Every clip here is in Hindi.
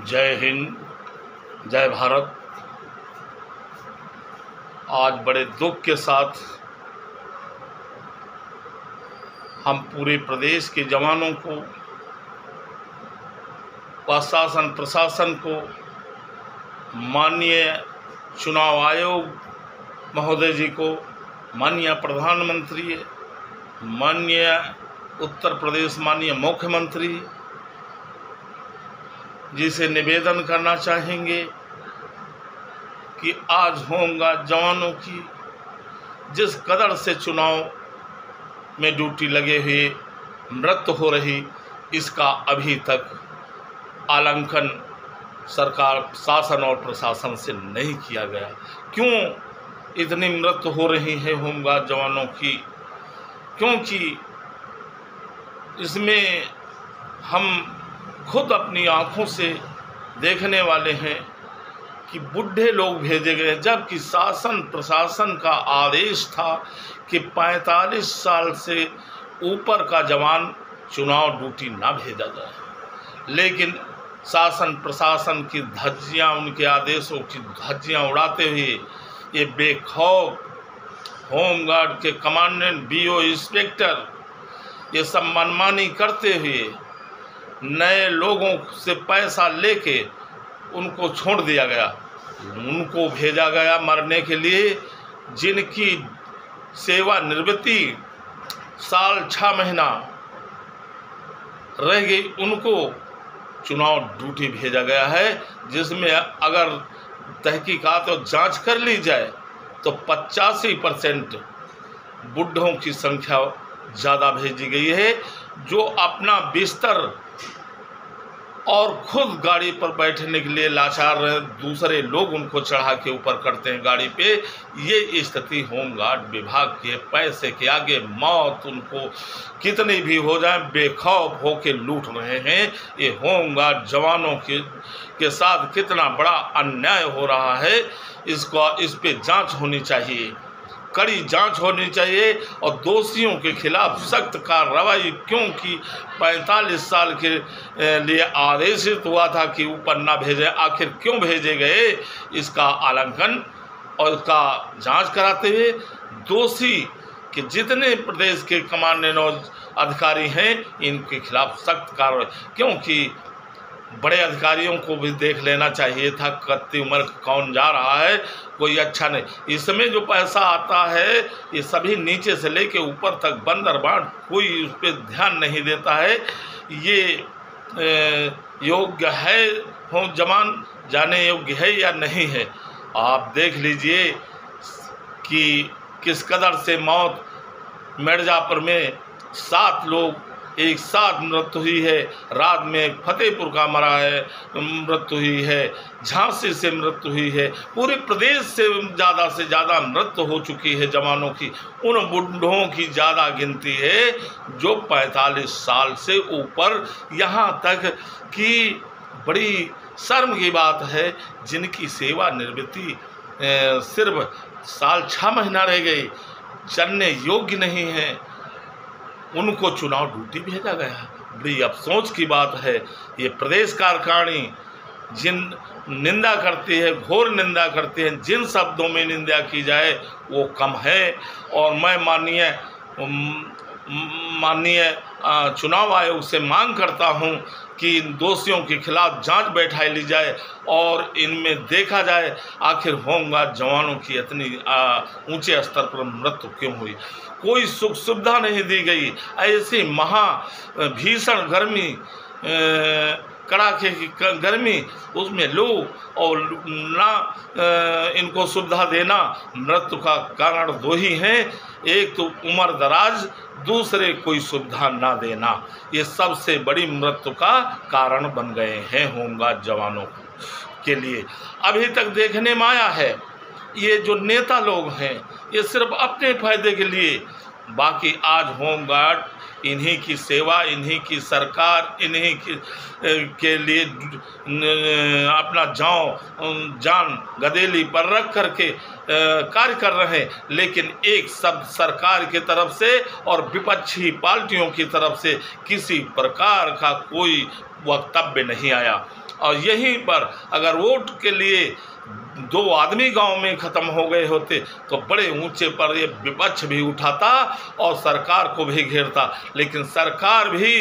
जय हिंद, जय भारत। आज बड़े दुख के साथ हम पूरे प्रदेश के जवानों को व शासन प्रशासन को माननीय चुनाव आयोग महोदय जी को, माननीय प्रधानमंत्री, माननीय उत्तर प्रदेश माननीय मुख्यमंत्री जी से निवेदन करना चाहेंगे कि आज होमगार्ड जवानों की जिस कदर से चुनाव में ड्यूटी लगे हुए मृत्यु हो रही, इसका अभी तक आलंकन सरकार, शासन और प्रशासन से नहीं किया गया। क्यों इतनी मृत्यु हो रही है होमगार्ड जवानों की? क्योंकि इसमें हम खुद अपनी आँखों से देखने वाले हैं कि बूढ़े लोग भेजे गए, जबकि शासन प्रशासन का आदेश था कि 45 साल से ऊपर का जवान चुनाव ड्यूटी ना भेजा जाए। लेकिन शासन प्रशासन की धज्जियां, उनके आदेशों की धज्जियां उड़ाते हुए ये बेखौफ होमगार्ड के कमांडेंट, बीओ, इंस्पेक्टर ये सब मनमानी करते हुए नए लोगों से पैसा लेके उनको छोड़ दिया गया। उनको भेजा गया मरने के लिए, जिनकी सेवा निवृत्ति साल 6 महीना रह गई, उनको चुनाव ड्यूटी भेजा गया है, जिसमें अगर तहकीकात और जांच कर ली जाए तो 85% बूढ़ों की संख्या ज़्यादा भेजी गई है, जो अपना बिस्तर और खुद गाड़ी पर बैठने के लिए लाचार रहे, दूसरे लोग उनको चढ़ा के ऊपर करते हैं गाड़ी पे। ये स्थिति होमगार्ड विभाग के पैसे के आगे मौत उनको कितनी भी हो जाए बेखौफ होके लूट रहे हैं। ये होमगार्ड जवानों के साथ कितना बड़ा अन्याय हो रहा है, इस पे जांच होनी चाहिए, कड़ी जांच होनी चाहिए और दोषियों के खिलाफ सख्त कार्रवाई। क्योंकि 45 साल के लिए आदेशित हुआ था कि ऊपर ना भेजें, आखिर क्यों भेजे गए, इसका आलंकन और इसका जांच कराते हुए दोषी के जितने प्रदेश के कमांडेंट और अधिकारी हैं, इनके खिलाफ सख्त कार्रवाई। क्योंकि बड़े अधिकारियों को भी देख लेना चाहिए था कितनी उम्र कौन जा रहा है, कोई अच्छा नहीं। इसमें जो पैसा आता है ये सभी नीचे से लेके ऊपर तक बंदर बांट, कोई उस पर ध्यान नहीं देता है। ये योग्य है, हो जवान जाने योग्य है या नहीं है। आप देख लीजिए कि किस कदर से मौत मिर्ज़ापुर में 7 लोग एक साथ मृत्यु हुई है, रात में फतेहपुर का मरा है, मृत्यु हुई है, झांसी से मृत्यु हुई है, पूरे प्रदेश से ज़्यादा मृत्यु हो चुकी है जवानों की। उन बूढ़ों की ज़्यादा गिनती है जो 45 साल से ऊपर, यहाँ तक कि बड़ी शर्म की बात है जिनकी सेवा निवृत्ति सिर्फ साल 6 महीना रह गई, चलने योग्य नहीं है, उनको चुनाव ड्यूटी भेजा गया। बड़ी अफसोस की बात है। ये प्रदेश कार्यकारिणी जिन निंदा करती है, घोर निंदा करती है, जिन शब्दों में निंदा की जाए वो कम है। और मैं माननीय चुनाव आयोग से मांग करता हूं कि इन दोषियों के खिलाफ जांच बैठाई ली जाए और इनमें देखा जाए आखिर होमगार्ड जवानों की इतनी ऊंचे स्तर पर मृत्यु क्यों हुई। कोई सुख सुविधा नहीं दी गई। ऐसी भीषण गर्मी, कड़ाके की गर्मी, उसमें लू और ना इनको सुविधा देना मृत्यु का कारण 2 ही हैं। एक तो उम्र दराज, दूसरे कोई सुविधा ना देना, ये सबसे बड़ी मृत्यु का कारण बन गए हैं होमगार्ड जवानों के लिए। अभी तक देखने में आया है ये जो नेता लोग हैं ये सिर्फ अपने फायदे के लिए, बाकी आज होमगार्ड इन्हीं की सेवा, इन्हीं की सरकार, इन्हीं के लिए अपना जान गदेली पर रख करके कार्य कर रहे हैं। लेकिन एक शब्द सरकार की तरफ से और विपक्षी पार्टियों की तरफ से किसी प्रकार का कोई वक्तव्य नहीं आया। और यहीं पर अगर वोट के लिए 2 आदमी गांव में ख़त्म हो गए होते तो बड़े ऊंचे पर ये विपक्ष भी उठाता और सरकार को भी घेरता, लेकिन सरकार भी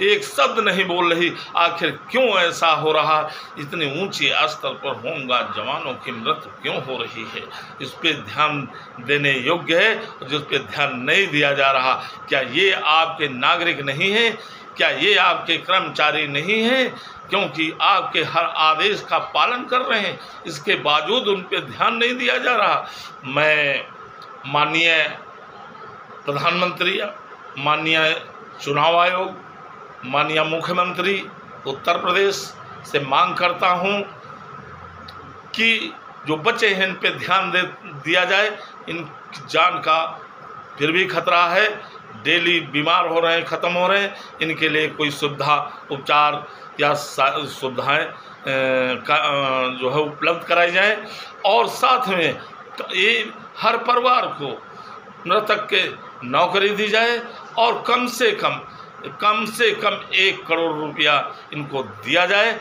एक शब्द नहीं बोल रही। आखिर क्यों ऐसा हो रहा, इतने ऊंचे स्तर पर होमगार्ड जवानों की मृत्यु क्यों हो रही है, इस पे ध्यान देने योग्य है, जिस पे ध्यान नहीं दिया जा रहा। क्या ये आपके नागरिक नहीं हैं? क्या ये आपके कर्मचारी नहीं हैं? क्योंकि आपके हर आदेश का पालन कर रहे हैं, इसके बावजूद उन पर ध्यान नहीं दिया जा रहा। मैं माननीय प्रधानमंत्री, माननीय चुनाव आयोग, माननीय मुख्यमंत्री उत्तर प्रदेश से मांग करता हूं कि जो बच्चे हैं इन पे ध्यान दिया जाए। इन जान का फिर भी खतरा है, डेली बीमार हो रहे हैं, ख़त्म हो रहे हैं। इनके लिए कोई सुविधा, उपचार या सुविधाएं जो है उपलब्ध कराई जाए, और साथ में ये हर परिवार को मृतक के नौकरी दी जाए और कम से कम 1 करोड़ रुपया इनको दिया जाए।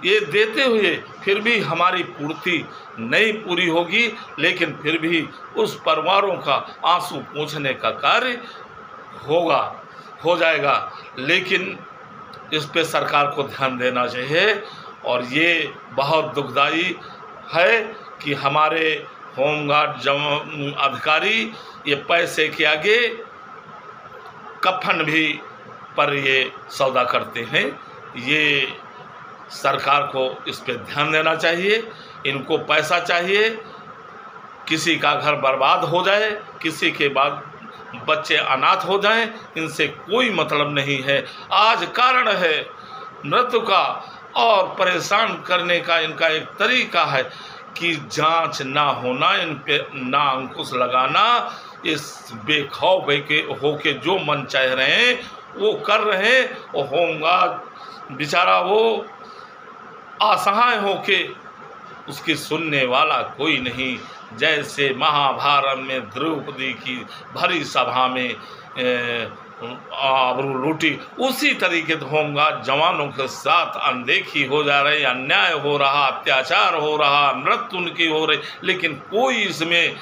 ये देते हुए फिर भी हमारी पूर्ति नहीं पूरी होगी, लेकिन फिर भी उस परिवारों का आंसू पोंछने का कार्य हो जाएगा। लेकिन इस पे सरकार को ध्यान देना चाहिए। और ये बहुत दुखदाई है कि हमारे होमगार्ड अधिकारी ये पैसे के आगे कफन भी पर ये सौदा करते हैं। ये सरकार को इस पे ध्यान देना चाहिए। इनको पैसा चाहिए, किसी का घर बर्बाद हो जाए, किसी के बाद बच्चे अनाथ हो जाएं, इनसे कोई मतलब नहीं है। आज कारण है मृत्यु का और परेशान करने का इनका एक तरीका है कि जांच ना होना, इन पे ना अंकुश लगाना, इस बेखौफ होके जो मन चाह रहे हैं वो कर रहे हैं। वो होमगार्ड बेचारा वो असहाय होके, उसकी सुनने वाला कोई नहीं। जैसे महाभारत में द्रौपदी की भरी सभा में आबरू लूटी, उसी तरीके से होमगार्ड जवानों के साथ अनदेखी हो जा रही, अन्याय हो रहा, अत्याचार हो रहा, मृत्यु उनकी हो रही, लेकिन कोई इसमें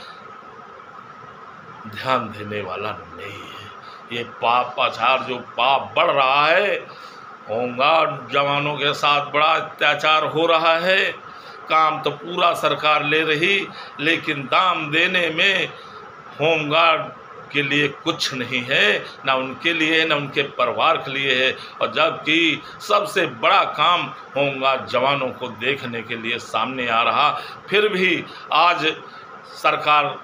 ध्यान देने वाला नहीं है। ये पापाचार, जो पाप बढ़ रहा है, होमगार्ड जवानों के साथ बड़ा अत्याचार हो रहा है। काम तो पूरा सरकार ले रही, लेकिन दाम देने में होमगार्ड के लिए कुछ नहीं है, ना उनके लिए, ना उनके परिवार के लिए है। और जबकि सबसे बड़ा काम होमगार्ड जवानों को देखने के लिए सामने आ रहा, फिर भी आज सरकार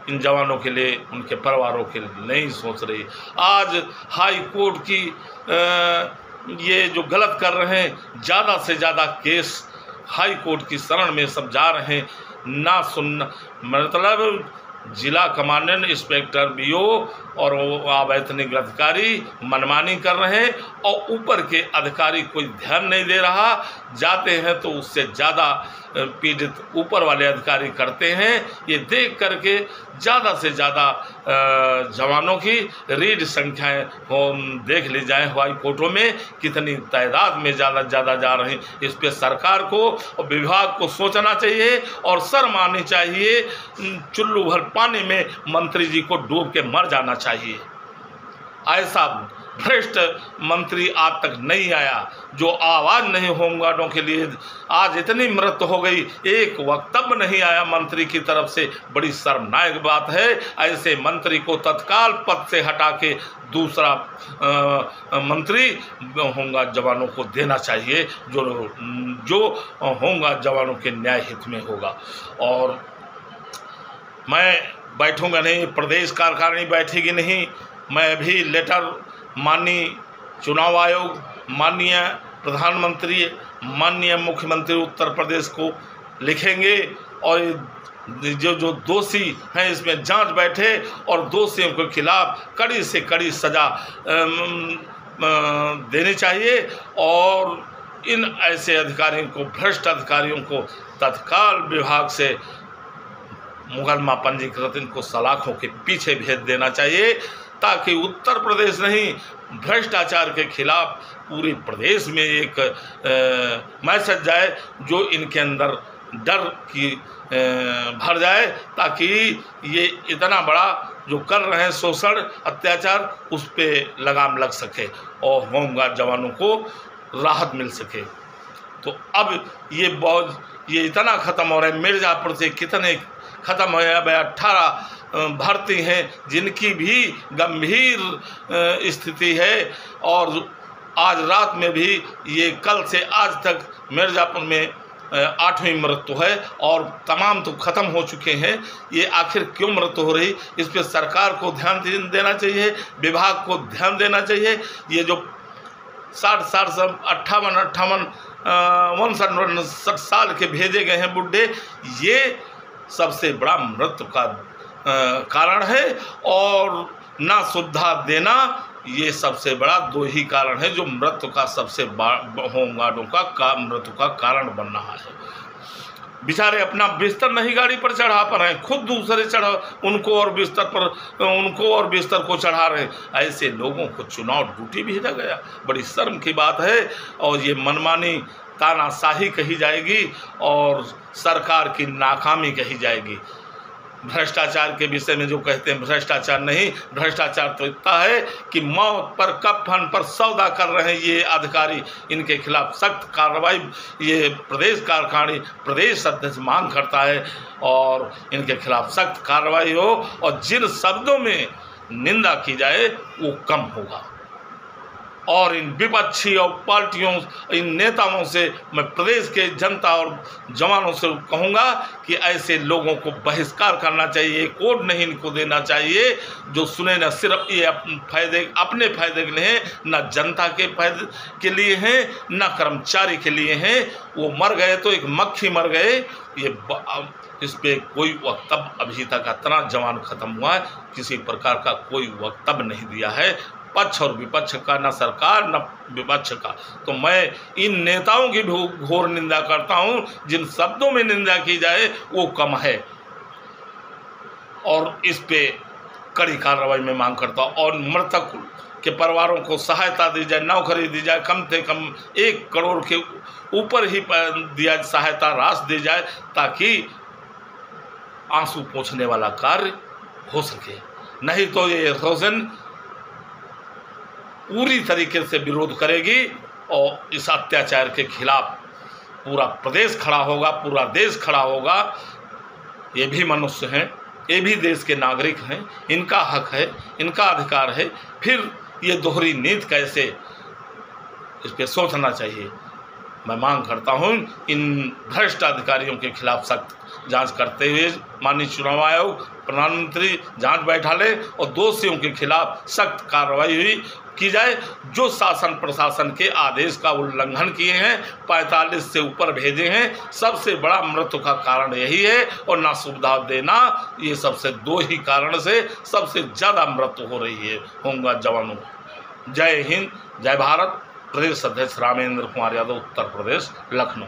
इन जवानों के लिए, उनके परिवारों के लिए नहीं सोच रही। आज हाई कोर्ट की ये जो गलत कर रहे हैं, ज़्यादा से ज़्यादा केस हाई कोर्ट की शरण में सब जा रहे हैं। ना सुनना, मतलब जिला कमांडेंट, इंस्पेक्टर बीओ और वो अवैतनिक अधिकारी मनमानी कर रहे हैं, और ऊपर के अधिकारी कोई ध्यान नहीं दे रहा। जाते हैं तो उससे ज़्यादा पीड़ित ऊपर वाले अधिकारी करते हैं। ये देख करके ज़्यादा से ज़्यादा जवानों की रीड संख्याएँ देख ली जाए, हाई कोर्टों में कितनी तादाद में ज़्यादा जा रही। इस पे सरकार को और विभाग को सोचना चाहिए और शर्म आनी चाहिए। चुल्लू भर पानी में मंत्री जी को डूब के मर जाना चाहिए। ऐसा भ्रष्ट मंत्री आज तक नहीं आया जो आवाज़ नहीं होमगार्डों के लिए। आज इतनी मृत्यु हो गई, एक वक्तव्य नहीं आया मंत्री की तरफ से। बड़ी शर्मनाक बात है। ऐसे मंत्री को तत्काल पद से हटा के दूसरा मंत्री होमगार्ड जवानों को देना चाहिए, जो होमगार्ड जवानों के न्याय हित में होगा। और मैं बैठूंगा नहीं, प्रदेश कार्यकारिणी बैठेगी नहीं। मैं भी लेटर माननीय चुनाव आयोग, माननीय प्रधानमंत्री, माननीय मुख्यमंत्री उत्तर प्रदेश को लिखेंगे, और जो दोषी हैं इसमें जांच बैठे और दोषियों के खिलाफ कड़ी से कड़ी सज़ा देनी चाहिए। और इन ऐसे अधिकारियों को, भ्रष्ट अधिकारियों को तत्काल विभाग से मुकदमा पंजीकृत, इनको सलाखों के पीछे भेज देना चाहिए। ताकि उत्तर प्रदेश नहीं, भ्रष्टाचार के खिलाफ पूरे प्रदेश में एक मैसेज जाए जो इनके अंदर डर की भर जाए, ताकि ये इतना बड़ा जो कर रहे हैं शोषण अत्याचार उस पर लगाम लग सके और होमगार्ड जवानों को राहत मिल सके। तो अब ये इतना ख़त्म हो रहा है। मिर्ज़ापुर से कितने ख़त्म हो, अब 18 भर्ती हैं जिनकी भी गंभीर स्थिति है, और आज रात में भी ये कल से आज तक मिर्ज़ापुर में 8वीं मृत्यु है और तमाम तो ख़त्म हो चुके हैं। ये आखिर क्यों मृत्यु हो रही, इस पर सरकार को ध्यान देना चाहिए, विभाग को ध्यान देना चाहिए। ये जो 58 साल के भेजे गए हैं बुढ़े, ये सबसे बड़ा मृत्यु का कारण है, और ना सुविधा देना, ये सबसे बड़ा 2 ही कारण है जो मृत्यु का सबसे होमगार्डों का मृत्यु का कारण बन रहा है। बेचारे अपना बिस्तर नहीं गाड़ी पर चढ़ा पा रहे हैं, खुद दूसरे उनको और बिस्तर को चढ़ा रहे हैं। ऐसे लोगों को चुनाव ड्यूटी भेजा गया, बड़ी शर्म की बात है। और ये मनमानी तानाशाही कही जाएगी और सरकार की नाकामी कही जाएगी। भ्रष्टाचार के विषय में जो कहते हैं भ्रष्टाचार नहीं, भ्रष्टाचार तो इतना है कि मौत पर कफन पर सौदा कर रहे हैं ये अधिकारी। इनके खिलाफ सख्त कार्रवाई ये प्रदेश अध्यक्ष मांग करता है, और इनके खिलाफ सख्त कार्रवाई हो, और जिन शब्दों में निंदा की जाए वो कम होगा। और इन विपक्षी और पार्टियों, इन नेताओं से मैं प्रदेश के जनता और जवानों से कहूँगा कि ऐसे लोगों को बहिष्कार करना चाहिए, वोट नहीं इनको देना चाहिए जो सुने न सिर्फ ये अपने फायदे के लिए हैं, न जनता के फायदे के लिए हैं, न कर्मचारी के लिए हैं। वो मर गए तो एक मक्खी मर गए। ये इस पर कोई वक्तव्य अभी तक इतना जवान खत्म हुआ है, किसी प्रकार का कोई वक्तव्य नहीं दिया है, पक्ष और विपक्ष का, न सरकार न विपक्ष का। तो मैं इन नेताओं की घोर निंदा करता हूं, जिन शब्दों में निंदा की जाए वो कम है, और इस पे कड़ी कार्रवाई में मांग करता हूं। और मृतक के परिवारों को सहायता दी जाए, नौकरी दी जाए, कम से कम 1 करोड़ के ऊपर ही दिया सहायता राशि दी जाए, ताकि आंसू पोंछने वाला कार्य हो सके। नहीं तो ये रोशन पूरी तरीके से विरोध करेगी और इस अत्याचार के खिलाफ पूरा प्रदेश खड़ा होगा, पूरा देश खड़ा होगा। ये भी मनुष्य हैं, ये भी देश के नागरिक हैं, इनका हक है, इनका अधिकार है। फिर ये दोहरी नीति कैसे, इस पर सोचना चाहिए। मैं मांग करता हूँ इन भ्रष्ट अधिकारियों के खिलाफ सख्त जांच करते हुए माननीय चुनाव आयोग, प्रधानमंत्री जांच बैठा ले और दोषियों के खिलाफ सख्त कार्रवाई की जाए। जो शासन प्रशासन के आदेश का उल्लंघन किए हैं, 45 से ऊपर भेजे हैं, सबसे बड़ा मृत्यु का कारण यही है। और ना सुविधा देना, ये सबसे 2 ही कारण से सबसे ज़्यादा मृत्यु हो रही है होमगार्ड जवानों। जय हिंद, जय भारत। प्रदेश अध्यक्ष रामेंद्र कुमार यादव, उत्तर प्रदेश, लखनऊ।